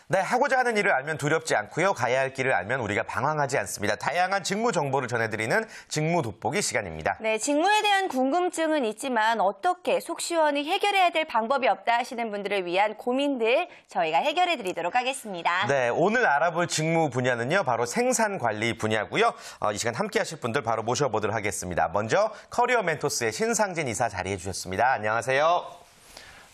네, 하고자 하는 일을 알면 두렵지 않고요. 가야 할 길을 알면 우리가 방황하지 않습니다. 다양한 직무 정보를 전해드리는 직무 돋보기 시간입니다. 네, 직무에 대한 궁금증은 있지만 어떻게 속 시원히 해결해야 될 방법이 없다 하시는 분들을 위한 고민들 저희가 해결해드리도록 하겠습니다. 네, 오늘 알아볼 직무 분야는요. 바로 생산관리 분야고요. 이 시간 함께 하실 분들 바로 모셔보도록 하겠습니다. 먼저 커리어 멘토스의 신상진 이사 자리해 주셨습니다. 안녕하세요.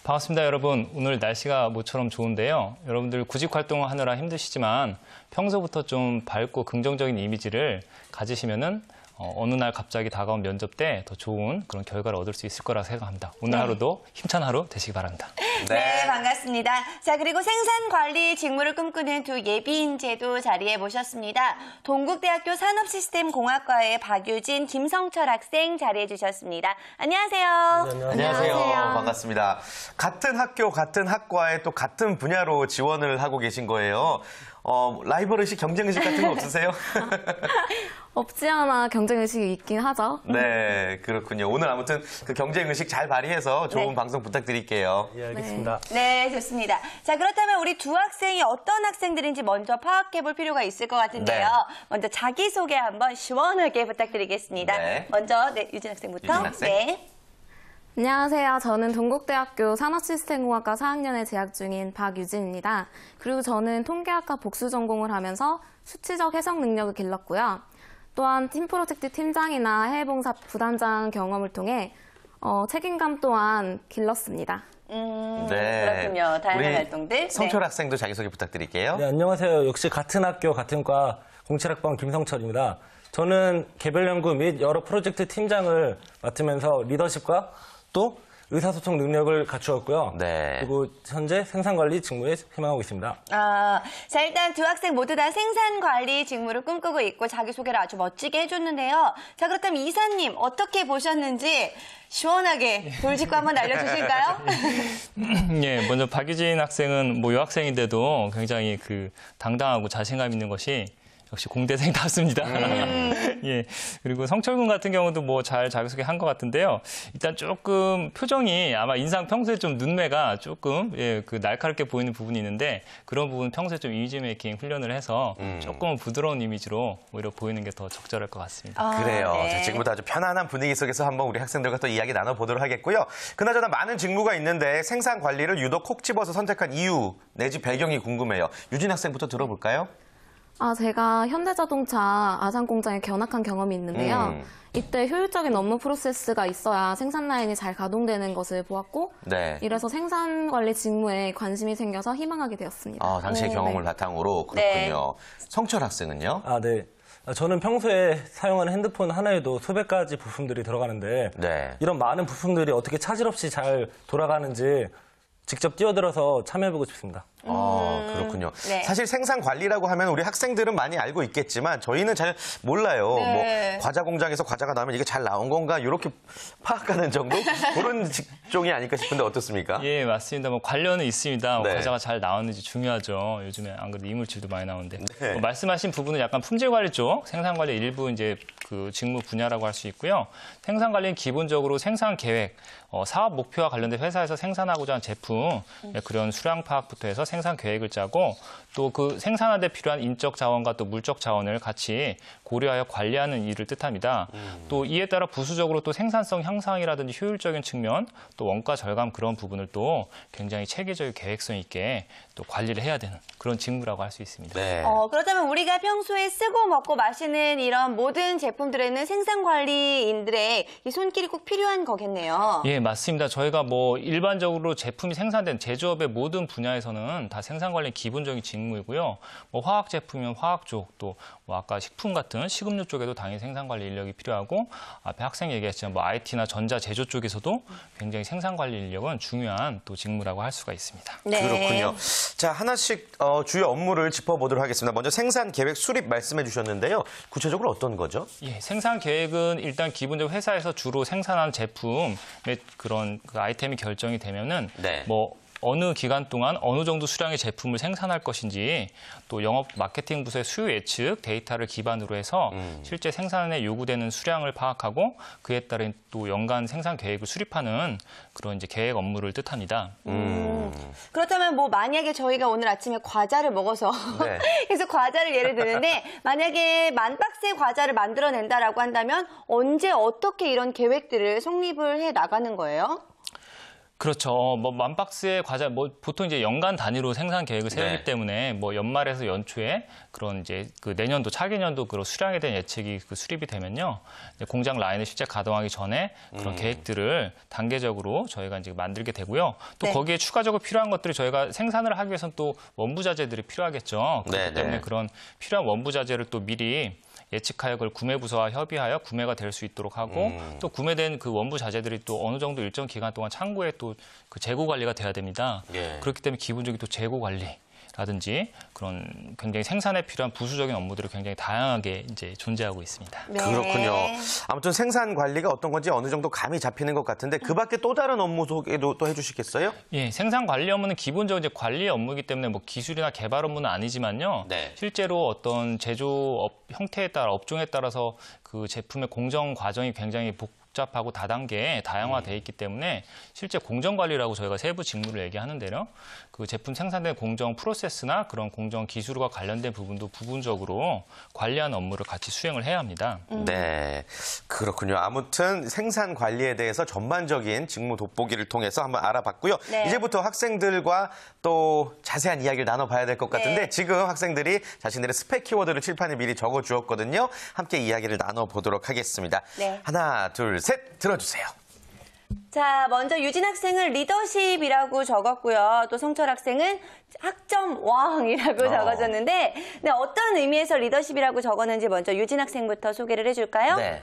반갑습니다, 여러분. 오늘 날씨가 모처럼 좋은데요. 여러분들 구직 활동을 하느라 힘드시지만 평소부터 좀 밝고 긍정적인 이미지를 가지시면은 어느 날 갑자기 다가온 면접 때 더 좋은 그런 결과를 얻을 수 있을 거라고 생각합니다. 오늘 하루도 힘찬 하루 되시기 바랍니다. 네, 반갑습니다. 자, 그리고 생산관리 직무를 꿈꾸는 두 예비인재도 자리에 모셨습니다. 동국대학교 산업시스템공학과의 박유진, 김성철 학생 자리해 주셨습니다. 안녕하세요. 네, 안녕하세요. 반갑습니다. 같은 학교, 같은 학과에 또 같은 분야로 지원을 하고 계신 거예요. 라이벌의식, 경쟁의식 같은 거 없으세요? 없지 않아 경쟁의식이 있긴 하죠. 네, 그렇군요. 오늘 아무튼 그 경쟁의식 잘 발휘해서 좋은 방송 부탁드릴게요. 예, 알겠습니다. 네, 좋습니다. 자, 그렇다면 우리 두 학생이 어떤 학생들인지 먼저 파악해 볼 필요가 있을 것 같은데요. 네. 먼저 자기소개 한번 시원하게 부탁드리겠습니다. 네. 먼저 유진 학생부터. 유진 학생. 네. 안녕하세요. 저는 동국대학교 산업시스템공학과 4학년에 재학 중인 박유진입니다. 그리고 저는 통계학과 복수 전공을 하면서 수치적 해석 능력을 길렀고요. 또한 팀 프로젝트 팀장이나 해외봉사 부단장 경험을 통해 책임감 또한 길렀습니다. 네. 그렇군요. 다양한 우리 활동들. 성철 네. 학생도 자기소개 부탁드릴게요. 네, 안녕하세요. 역시 같은 학교, 같은 과 07학번 김성철입니다. 저는 개별 연구 및 여러 프로젝트 팀장을 맡으면서 리더십과 또 의사소통 능력을 갖추었고요. 네. 그리고 현재 생산관리 직무에 희망하고 있습니다. 자, 일단 두 학생 모두 다 생산관리 직무를 꿈꾸고 있고 자기소개를 아주 멋지게 해줬는데요. 자, 그렇다면 이사님 어떻게 보셨는지 시원하게 돌직구 한번 알려주실까요? 예, 먼저 박유진 학생은 뭐 여학생인데도 굉장히 당당하고 자신감 있는 것이 역시 공대생답습니다. 예. 그리고 성철 군 같은 경우도 뭐 잘 자기소개 한 것 같은데요. 일단 조금 표정이 아마 인상 평소에 좀 눈매가 조금 날카롭게 보이는 부분이 있는데 그런 부분 평소에 좀 이미지 메이킹 훈련을 해서 조금 부드러운 이미지로 오히려 보이는 게 더 적절할 것 같습니다. 그래요. 네. 자, 지금부터 아주 편안한 분위기 속에서 한번 우리 학생들과 또 이야기 나눠보도록 하겠고요. 그나저나 많은 직무가 있는데 생산 관리를 유독 콕 집어서 선택한 이유 내지 배경이 궁금해요. 유진 학생부터 들어볼까요? 제가 현대자동차 아산공장에 견학한 경험이 있는데요. 이때 효율적인 업무 프로세스가 있어야 생산 라인이 잘 가동되는 것을 보았고 네. 이래서 생산관리 직무에 관심이 생겨서 희망하게 되었습니다. 당시의 경험을 바탕으로 그렇군요. 네. 성철 학생은요? 네. 저는 평소에 사용하는 핸드폰 하나에도 수백 가지 부품들이 들어가는데 네. 이런 많은 부품들이 어떻게 차질 없이 잘 돌아가는지 직접 뛰어들어서 참여해보고 싶습니다. 그렇군요. 네. 사실 생산 관리라고 하면 우리 학생들은 많이 알고 있겠지만 저희는 잘 몰라요. 네. 뭐 과자 공장에서 과자가 나오면 이게 잘 나온 건가 이렇게 파악하는 정도 그런 직종이 아닐까 싶은데 어떻습니까? 예, 맞습니다. 뭐 관련은 있습니다. 네. 과자가 잘 나왔는지 중요하죠. 요즘에 안 그래도 이물질도 많이 나오는데. 네. 말씀하신 부분은 약간 품질 관리 쪽, 생산 관리 일부 이제 직무 분야라고 할 수 있고요. 생산 관리는 기본적으로 생산 계획, 사업 목표와 관련된 회사에서 생산하고자 하는 제품, 그런 수량 파악부터 해서 생산 계획을 짜고 또 그 생산하는 데 필요한 인적 자원과 또 물적 자원을 같이 고려하여 관리하는 일을 뜻합니다. 또 이에 따라 부수적으로 또 생산성 향상이라든지 효율적인 측면, 또 원가 절감 그런 부분을 또 굉장히 체계적인 계획성 있게 또 관리를 해야 되는 그런 직무라고 할 수 있습니다. 네. 그렇다면 우리가 평소에 쓰고 먹고 마시는 이런 모든 제품들에는 생산관리인들의 이 손길이 꼭 필요한 거겠네요. 예, 맞습니다. 저희가 뭐 일반적으로 제품이 생산된 제조업의 모든 분야에서는 다 생산관리 기본적인 직무이고요. 뭐 화학 제품이면 화학 쪽, 또 뭐 아까 식품 같은 식음료 쪽에도 당연히 생산관리 인력이 필요하고 앞에 학생 얘기했지만 뭐 IT나 전자 제조 쪽에서도 굉장히 생산관리 인력은 중요한 또 직무라고 할 수가 있습니다. 네. 그렇군요. 자, 하나씩 주요 업무를 짚어보도록 하겠습니다. 먼저 생산 계획 수립 말씀해 주셨는데요. 구체적으로 어떤 거죠? 예, 생산 계획은 일단 기본적으로 회사에서 주로 생산하는 제품의 그런 아이템이 결정이 되면은 네. 뭐 어느 기간 동안 어느 정도 수량의 제품을 생산할 것인지 또 영업 마케팅 부서의 수요 예측 데이터를 기반으로 해서 실제 생산에 요구되는 수량을 파악하고 그에 따른 또 연간 생산 계획을 수립하는 그런 이제 계획 업무를 뜻합니다. 그렇다면 뭐 만약에 저희가 오늘 아침에 과자를 먹어서 네. 그래서 과자를 예를 드는데 만약에 10,000박스의 과자를 만들어낸다라고 한다면 언제 어떻게 이런 계획들을 성립을 해 나가는 거예요? 그렇죠. 뭐 10,000박스의 과자, 뭐 보통 이제 연간 단위로 생산 계획을 세우기 네. 때문에 뭐 연말에서 연초에 그런 이제 그 내년도 차기 년도 그런 수량에 대한 예측이 그 수립이 되면요, 이제 공장 라인을 실제 가동하기 전에 그런 계획들을 단계적으로 저희가 이제 만들게 되고요. 또 네. 거기에 추가적으로 필요한 것들이 저희가 생산을 하기 위해서는 또 원부 자재들이 필요하겠죠. 그렇기 네, 때문에 네. 그런 필요한 원부 자재를 또 미리 예측하여 그걸 구매부서와 협의하여 구매가 될 수 있도록 하고 또 구매된 그 원부 자재들이 또 어느 정도 일정 기간 동안 창고에 또 그 재고 관리가 돼야 됩니다. 예. 그렇기 때문에 기본적인 또 재고 관리라든지 그런 굉장히 생산에 필요한 부수적인 업무들이 굉장히 다양하게 이제 존재하고 있습니다. 네. 그렇군요. 아무튼 생산 관리가 어떤 건지 어느 정도 감이 잡히는 것 같은데 그 밖에 또 다른 업무 소개도 또 해주시겠어요? 예, 생산 관리 업무는 기본적으로 이제 관리 업무이기 때문에 뭐 기술이나 개발 업무는 아니지만요. 네. 실제로 어떤 제조업 형태에 따라 업종에 따라서 그 제품의 공정 과정이 굉장히 복잡하고 다단계 다양화돼 있기 때문에 실제 공정 관리라고 저희가 세부 직무를 얘기하는데요. 그 제품 생산된 공정 프로세스나 그런 공정 기술과 관련된 부분도 부분적으로 관리하는 업무를 같이 수행을 해야 합니다. 네, 그렇군요. 아무튼 생산 관리에 대해서 전반적인 직무 돋보기를 통해서 한번 알아봤고요. 네. 이제부터 학생들과 또 자세한 이야기를 나눠봐야 될 것 같은데 네. 지금 학생들이 자신들의 스펙 키워드를 칠판에 미리 적어주었거든요. 함께 이야기를 나눠보도록 하겠습니다. 네. 하나, 둘, 셋 들어주세요. 자, 먼저 유진 학생은 리더십이라고 적었고요. 또 성철 학생은 학점 왕이라고 적어줬는데 네, 어떤 의미에서 리더십이라고 적었는지 먼저 유진 학생부터 소개를 해줄까요? 네.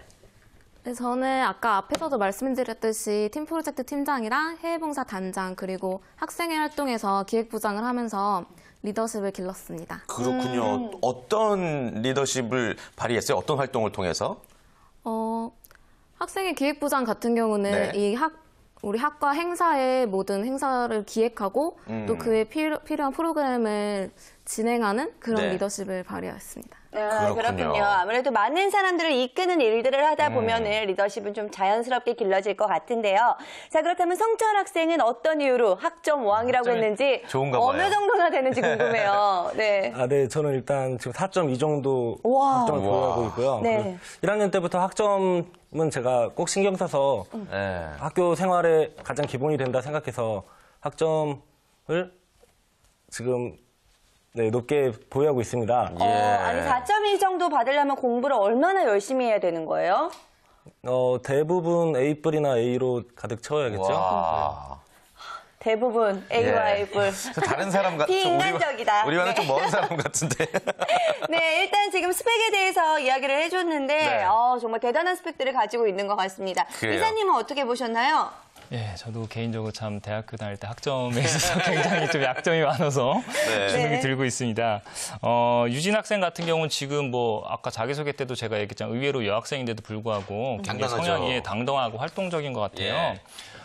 네, 저는 아까 앞에서도 말씀드렸듯이 팀 프로젝트 팀장이랑 해외봉사 단장 그리고 학생회 활동에서 기획부장을 하면서 리더십을 길렀습니다. 그렇군요. 어떤 리더십을 발휘했어요? 어떤 활동을 통해서? 학생회 기획부장 같은 경우는 네. 우리 학과 행사의 모든 행사를 기획하고 또 그에 필요한 프로그램을 진행하는 그런 네. 리더십을 발휘했습니다. 아, 그렇군요. 그렇군요. 아무래도 많은 사람들을 이끄는 일들을 하다 보면은 리더십은 좀 자연스럽게 길러질 것 같은데요. 자, 그렇다면 성철 학생은 어떤 이유로 학점 왕이라고 학점이 했는지 좋은가 어느 봐요. 정도나 되는지 궁금해요. 네. 네, 저는 일단 지금 4.2 정도 우와. 학점을 보유하고 있고요. 네. 1학년 때부터 학점은 제가 꼭 신경 써서 네. 학교 생활의 가장 기본이 된다 생각해서 학점을 지금 높게 보유하고 있습니다. 아니 4.1 정도 받으려면 공부를 얼마나 열심히 해야 되는 거예요? 대부분 A뿔이나 A로 가득 채워야겠죠. 와. 대부분 A와 예. A뿔. 다른 사람 같은 비인간적이다. 우리와는 네. 좀 먼 사람 같은데. 네, 일단 지금 스펙에 대해서 이야기를 해줬는데 네. 정말 대단한 스펙들을 가지고 있는 것 같습니다. 그래요. 이사님은 어떻게 보셨나요? 예, 저도 개인적으로 참 대학교 다닐 때 학점에 있어서 굉장히 좀 약점이 많아서 네. 주눅이 네. 들고 있습니다. 유진 학생 같은 경우는 지금 뭐 아까 자기소개 때도 제가 얘기했지만 의외로 여학생인데도 불구하고 굉장히 당당하죠. 성향이 당당하고 활동적인 것 같아요. 예.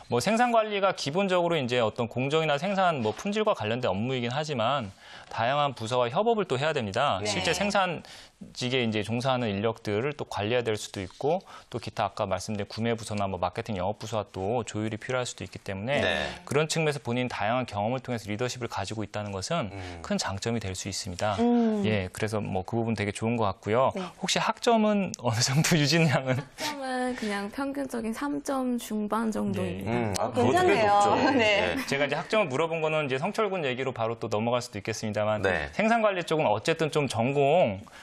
뭐 생산 관리가 기본적으로 이제 어떤 공정이나 생산 뭐 품질과 관련된 업무이긴 하지만 다양한 부서와 협업을 또 해야 됩니다. 네. 실제 생산직에 이제 종사하는 인력들을 또 관리해야 될 수도 있고 또 기타 아까 말씀드린 구매 부서나 뭐 마케팅 영업 부서와 또 조율이 필요할 수도 있기 때문에 네. 그런 측면에서 본인 다양한 경험을 통해서 리더십을 가지고 있다는 것은 큰 장점이 될 수 있습니다. 예, 그래서 뭐 그 부분 되게 좋은 것 같고요. 네. 혹시 학점은 어느 정도 유진 양은? 학점은 그냥 평균적인 3점 중반 정도입니다. 그거 되게 괜찮네요. 높죠. 네. 제가 이제 학점을 물어본 거는 이제 성철군 얘기로 바로 또 넘어갈 수도 있겠습니다만 네. 생산관리 쪽은 어쨌든 좀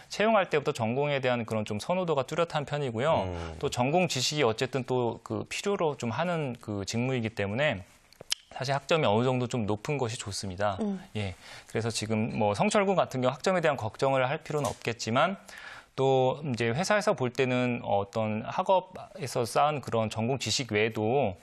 채용할 때부터 전공에 대한 그런 좀 선호도가 뚜렷한 편이고요. 또 전공 지식이 어쨌든 또 그 필요로 좀 하는 그 직무이기 때문에 사실 학점이 어느 정도 좀 높은 것이 좋습니다. 예. 그래서 지금 뭐 성철군 같은 경우 학점에 대한 걱정을 할 필요는 없겠지만 또 이제 회사에서 볼 때는 어떤 학업에서 쌓은 그런 전공 지식 외에도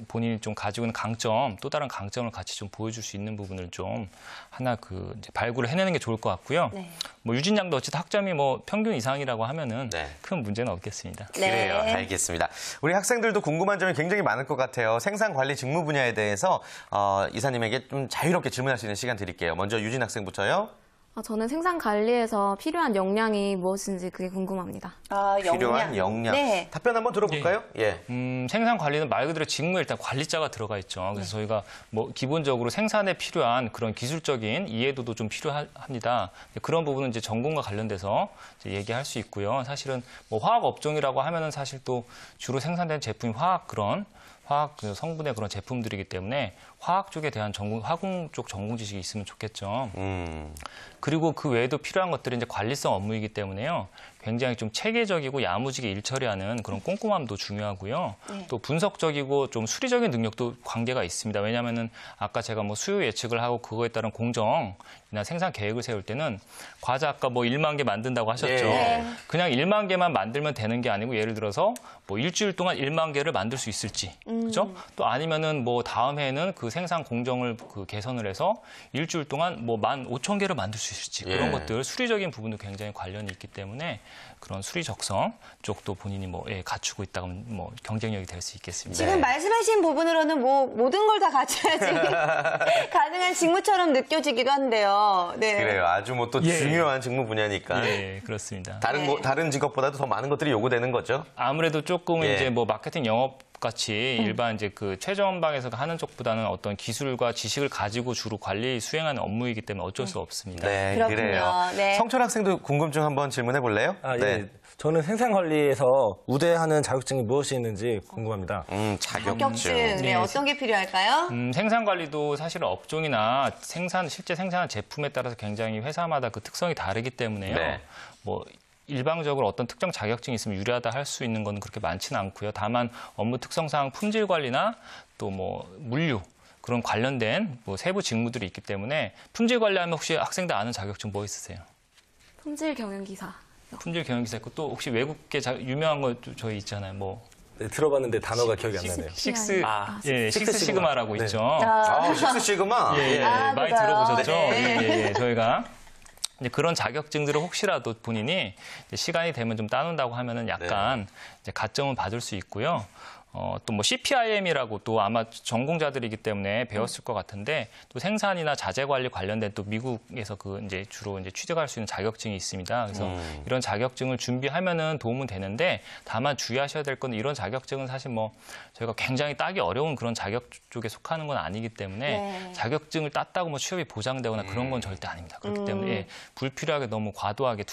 본인이 좀 가지고 있는 강점, 또 다른 강점을 같이 좀 보여줄 수 있는 부분을 좀 하나 이제 발굴을 해내는 게 좋을 것 같고요. 네. 뭐 유진 양도 어쨌든 학점이 뭐 평균 이상이라고 하면은 네. 큰 문제는 없겠습니다. 그래요. 네. 알겠습니다. 우리 학생들도 궁금한 점이 굉장히 많을 것 같아요. 생산관리 직무 분야에 대해서 이사님에게 좀 자유롭게 질문할 수 있는 시간 드릴게요. 먼저 유진 학생부터요. 저는 생산 관리에서 필요한 역량이 무엇인지 그게 궁금합니다. 필요한 역량. 네. 답변 한번 들어볼까요? 예. 생산 관리는 말 그대로 직무에 일단 관리자가 들어가 있죠. 그래서 저희가 뭐 기본적으로 생산에 필요한 그런 기술적인 이해도도 좀 필요합니다. 그런 부분은 이제 전공과 관련돼서 이제 얘기할 수 있고요. 사실은 뭐 화학 업종이라고 하면은 사실 또 주로 생산되는 제품이 화학 그 성분의 그런 제품들이기 때문에 화학 쪽에 대한 화공 쪽 전공 지식이 있으면 좋겠죠. 그리고 그 외에도 필요한 것들이 이제 관리성 업무이기 때문에요. 굉장히 좀 체계적이고 야무지게 일 처리하는 그런 꼼꼼함도 중요하고요. 네. 또 분석적이고 좀 수리적인 능력도 관계가 있습니다. 왜냐하면은 아까 제가 뭐 수요 예측을 하고 그거에 따른 공정이나 생산 계획을 세울 때는 과자 아까 뭐 1만 개 만든다고 하셨죠. 네. 그냥 1만 개만 만들면 되는 게 아니고 예를 들어서 뭐 일주일 동안 1만 개를 만들 수 있을지, 그렇죠? 또 아니면은 뭐 다음 해에는 그 생산 공정을 그 개선을 해서 일주일 동안 뭐 15,000개를 만들 수 있을지 그런 예. 것들 수리적인 부분도 굉장히 관련이 있기 때문에 그런 수리 적성 쪽도 본인이 뭐 갖추고 있다고 하면 뭐 경쟁력이 될 수 있겠습니다. 지금 말씀하신 부분으로는 뭐 모든 걸 다 갖춰야지 가능한 직무처럼 느껴지기도 한데요. 네. 그래요. 아주 뭐 또 예. 중요한 직무 분야니까. 예, 그렇습니다. 다른 직업보다도 더 많은 것들이 요구되는 거죠. 아무래도 조금 예. 이제 뭐 마케팅 영업 같이 일반 이제 그 최저원방에서 하는 쪽보다는 어떤 기술과 지식을 가지고 주로 관리 수행하는 업무이기 때문에 어쩔 수 없습니다. 네, 그렇군요. 그래요. 네. 성철 학생도 궁금증 한번 질문해 볼래요? 예. 네. 저는 생산관리에서 우대하는 자격증이 무엇이 있는지 궁금합니다. 자격증. 네, 어떤 게 필요할까요? 생산 관리도 사실은 업종이나 실제 생산한 제품에 따라서 굉장히 회사마다 그 특성이 다르기 때문에요. 네. 뭐 일방적으로 어떤 특정 자격증이 있으면 유리하다 할 수 있는 건 그렇게 많지는 않고요. 다만 업무 특성상 품질 관리나 또 뭐 물류 그런 관련된 뭐 세부 직무들이 있기 때문에 품질 관리하면 혹시 학생들 아는 자격증 뭐 있으세요? 품질 경영기사. 품질 경영기사 있고 또 혹시 외국계 유명한 거 저희 있잖아요. 뭐 네, 들어봤는데 단어가 기억이 안 나네요. 식스 식스 식스 시그마라고 네. 있죠. 식스 시그마. 예, 많이 그래요? 들어보셨죠? 네. 예, 저희가 이제 그런 자격증들을 혹시라도 본인이 이제 시간이 되면 좀 따놓는다고 하면은 약간 이제 가점은 받을 수 있고요. 또 뭐 CPIM이라고 또 아마 전공자들이기 때문에 배웠을 것 같은데 또 생산이나 자재 관리 관련된 또 미국에서 그 이제 주로 이제 취득할 수 있는 자격증이 있습니다. 그래서 이런 자격증을 준비하면은 도움은 되는데 다만 주의하셔야 될 건 이런 자격증은 사실 뭐 저희가 굉장히 따기 어려운 그런 자격 쪽에 속하는 건 아니기 때문에 네. 자격증을 땄다고 뭐 취업이 보장되거나 그런 건 절대 아닙니다. 그렇기 때문에 불필요하게 너무 과도하게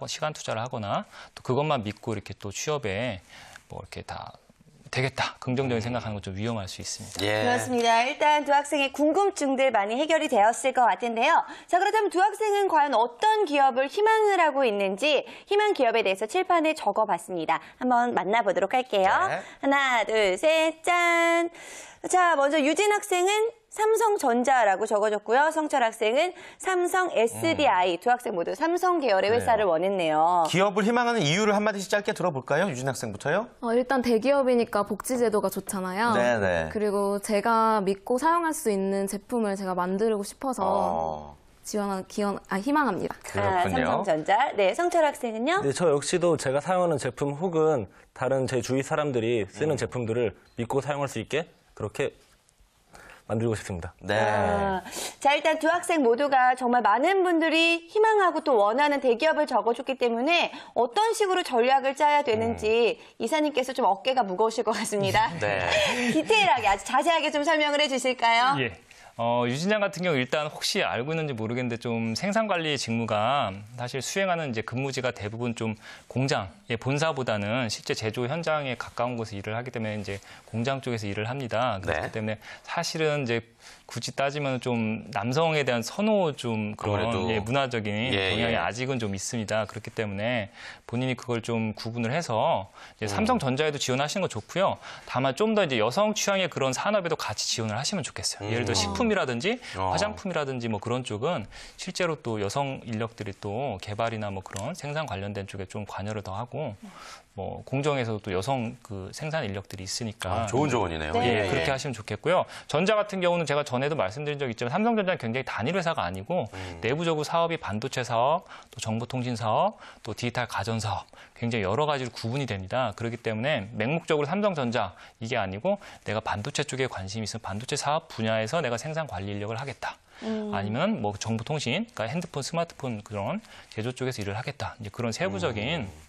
시간 투자를 하거나 또 그것만 믿고 이렇게 또 취업에 뭐 이렇게 다 되겠다. 긍정적인 생각하는 건 좀 위험할 수 있습니다. 예. 그렇습니다. 일단 두 학생의 궁금증들 많이 해결이 되었을 것 같은데요. 자, 그렇다면 두 학생은 과연 어떤 기업을 희망을 하고 있는지 희망 기업에 대해서 칠판에 적어봤습니다. 한번 만나보도록 할게요. 네. 하나, 둘, 셋, 짠. 자, 먼저 유진 학생은 삼성전자라고 적어줬고요. 성철 학생은 삼성 SDI. 두 학생 모두 삼성 계열의 회사를 원했네요. 기업을 희망하는 이유를 한마디씩 짧게 들어볼까요? 유진 학생부터요? 일단 대기업이니까 복지제도가 좋잖아요. 네네. 그리고 제가 믿고 사용할 수 있는 제품을 제가 만들고 싶어서 희망합니다. 그렇군요. 삼성전자. 네, 성철 학생은요? 네, 저 역시도 제가 사용하는 제품 혹은 다른 제 주위 사람들이 쓰는 제품들을 믿고 사용할 수 있게 그렇게 만들고 싶습니다. 네. 자, 일단 두 학생 모두가 정말 많은 분들이 희망하고 또 원하는 대기업을 적어줬기 때문에 어떤 식으로 전략을 짜야 되는지 이사님께서 좀 어깨가 무거우실 것 같습니다. 네. 디테일하게, 아주 자세하게 좀 설명을 해주실까요? 예. 유진 양 같은 경우 일단 혹시 알고 있는지 모르겠는데 좀 생산관리 직무가 사실 수행하는 이제 근무지가 대부분 좀 공장의 본사보다는 실제 제조 현장에 가까운 곳에 일을 하기 때문에 이제 공장 쪽에서 일을 합니다. 그렇기 네. 때문에 사실은 이제 굳이 따지면 좀 남성에 대한 선호 좀 그런 아무래도. 문화적인 예, 경향이 예. 아직은 좀 있습니다. 그렇기 때문에 본인이 그걸 좀 구분을 해서 이제 삼성전자에도 지원하시는 거 좋고요. 다만 좀 더 이제 여성 취향의 그런 산업에도 같이 지원을 하시면 좋겠어요. 예를 들어 식품 식품이라든지 화장품이라든지 뭐 그런 쪽은 실제로 또 여성 인력들이 또 개발이나 뭐 그런 생산 관련된 쪽에 좀 관여를 더 하고 뭐 공정에서도 또 여성 그 생산 인력들이 있으니까 좋은 조언이네요. 네. 예, 그렇게 하시면 좋겠고요. 전자 같은 경우는 제가 전에도 말씀드린 적이 있지만 삼성전자는 굉장히 단일 회사가 아니고 내부적으로 사업이 반도체 사업, 또 정보통신 사업, 또 디지털 가전 사업 굉장히 여러 가지로 구분이 됩니다. 그렇기 때문에 맹목적으로 삼성전자 이게 아니고 내가 반도체 쪽에 관심이 있으면 반도체 사업 분야에서 내가 생산 관리 인력을 하겠다. 아니면 뭐 정보통신, 그러니까 핸드폰, 스마트폰 그런 제조 쪽에서 일을 하겠다. 이제 그런 세부적인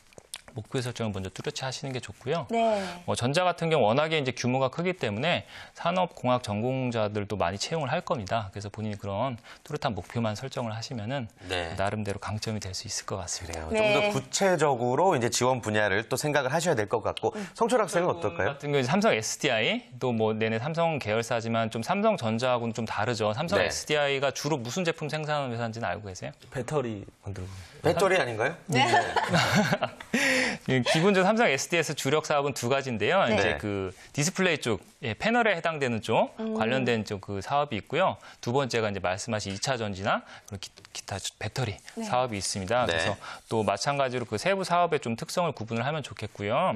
목표 설정을 먼저 뚜렷이 하시는 게 좋고요. 네. 뭐 전자 같은 경우 워낙에 이제 규모가 크기 때문에 산업공학 전공자들도 많이 채용을 할 겁니다. 그래서 본인이 그런 뚜렷한 목표만 설정을 하시면은 네. 나름대로 강점이 될 수 있을 것 같습니다. 그래요. 네. 좀 더 구체적으로 이제 지원 분야를 또 생각을 하셔야 될 것 같고 성철 학생은 어떨까요? 같은 경우 삼성 SDI 또 뭐 내내 삼성 계열사지만 좀 삼성전자하고는 좀 다르죠. 삼성 네. SDI가 주로 무슨 제품 생산하는 회사인지는 알고 계세요? 배터리 만들고. 배터리 아닌가요? 기본적으로 삼성 SDI에서 주력 사업은 두 가지인데요. 네. 이제 그 디스플레이 쪽, 패널에 해당되는 쪽 관련된 쪽 그 사업이 있고요. 두 번째가 이제 말씀하신 2차 전지나 그런 기타 배터리 사업이 있습니다. 네. 그래서 또 마찬가지로 그 세부 사업의 좀 특성을 구분을 하면 좋겠고요.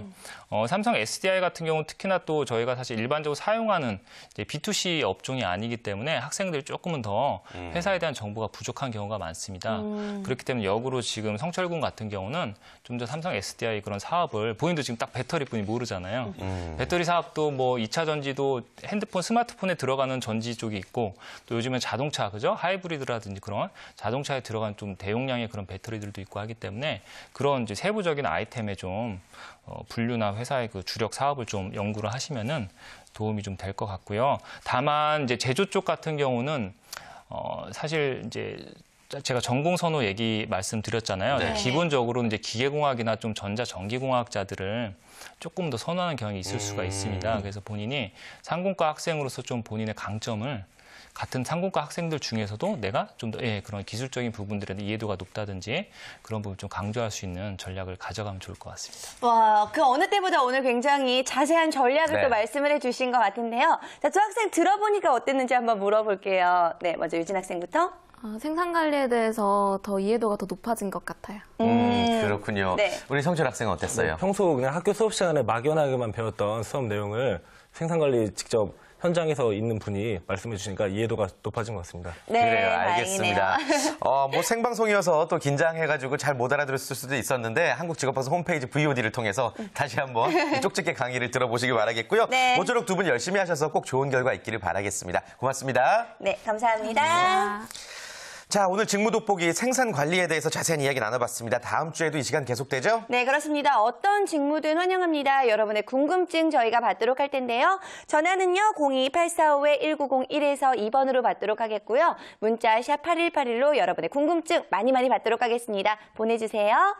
삼성 SDI 같은 경우는 특히나 또 저희가 사실 일반적으로 사용하는 이제 B2C 업종이 아니기 때문에 학생들이 조금은 더 회사에 대한 정보가 부족한 경우가 많습니다. 그렇기 때문에 역으로 지금 성철군 같은 경우는 좀 더 삼성 SDI 그런 사업을 본인도 지금 딱 배터리뿐이 모르잖아요. 배터리 사업도 뭐 2차 전지도 핸드폰, 스마트폰에 들어가는 전지 쪽이 있고 또 요즘엔 자동차, 그죠? 하이브리드라든지 그런 자동차에 들어간 좀 대용량의 그런 배터리들도 있고 하기 때문에 그런 이제 세부적인 아이템에 좀 분류나 회사의 그 주력 사업을 좀 연구를 하시면은 도움이 좀 될 것 같고요. 다만 이제 제조 쪽 같은 경우는 사실 이제 제가 전공 선호 얘기 말씀드렸잖아요. 네. 기본적으로는 이제 기계공학이나 좀 전자 전기공학자들을 조금 더 선호하는 경향이 있을 수가 있습니다. 그래서 본인이 상공과 학생으로서 좀 본인의 강점을 같은 상공과 학생들 중에서도 내가 좀 더 그런 기술적인 부분들에 대한 이해도가 높다든지 그런 부분 좀 강조할 수 있는 전략을 가져가면 좋을 것 같습니다. 와, 그 어느 때보다 오늘 굉장히 자세한 전략을 네. 또 말씀을 해주신 것 같은데요. 자, 두 학생 들어보니까 어땠는지 한번 물어볼게요. 네, 먼저 유진 학생부터. 생산 관리에 대해서 더 이해도가 더 높아진 것 같아요. 그렇군요. 네. 우리 성철 학생은 어땠어요? 평소 그냥 학교 수업 시간에 막연하게만 배웠던 수업 내용을 생산관리 직접 현장에서 있는 분이 말씀해 주시니까 이해도가 높아진 것 같습니다. 네, 그래요, 알겠습니다. 다행이네요. 뭐 생방송이어서 또 긴장해가지고 잘 못 알아들었을 수도 있었는데 한국직업방송 홈페이지 VOD를 통해서 다시 한번 쪽집게 강의를 들어보시기 바라겠고요. 네. 모쪼록 두 분 열심히 하셔서 꼭 좋은 결과 있기를 바라겠습니다. 고맙습니다. 네, 감사합니다. 자, 오늘 직무 돋보기 생산 관리에 대해서 자세한 이야기 나눠봤습니다. 다음 주에도 이 시간 계속되죠? 네, 그렇습니다. 어떤 직무든 환영합니다. 여러분의 궁금증 저희가 받도록 할 텐데요. 전화는요, 02845-1901에서 2번으로 받도록 하겠고요. 문자 샵 8181로 여러분의 궁금증 많이 받도록 하겠습니다. 보내주세요.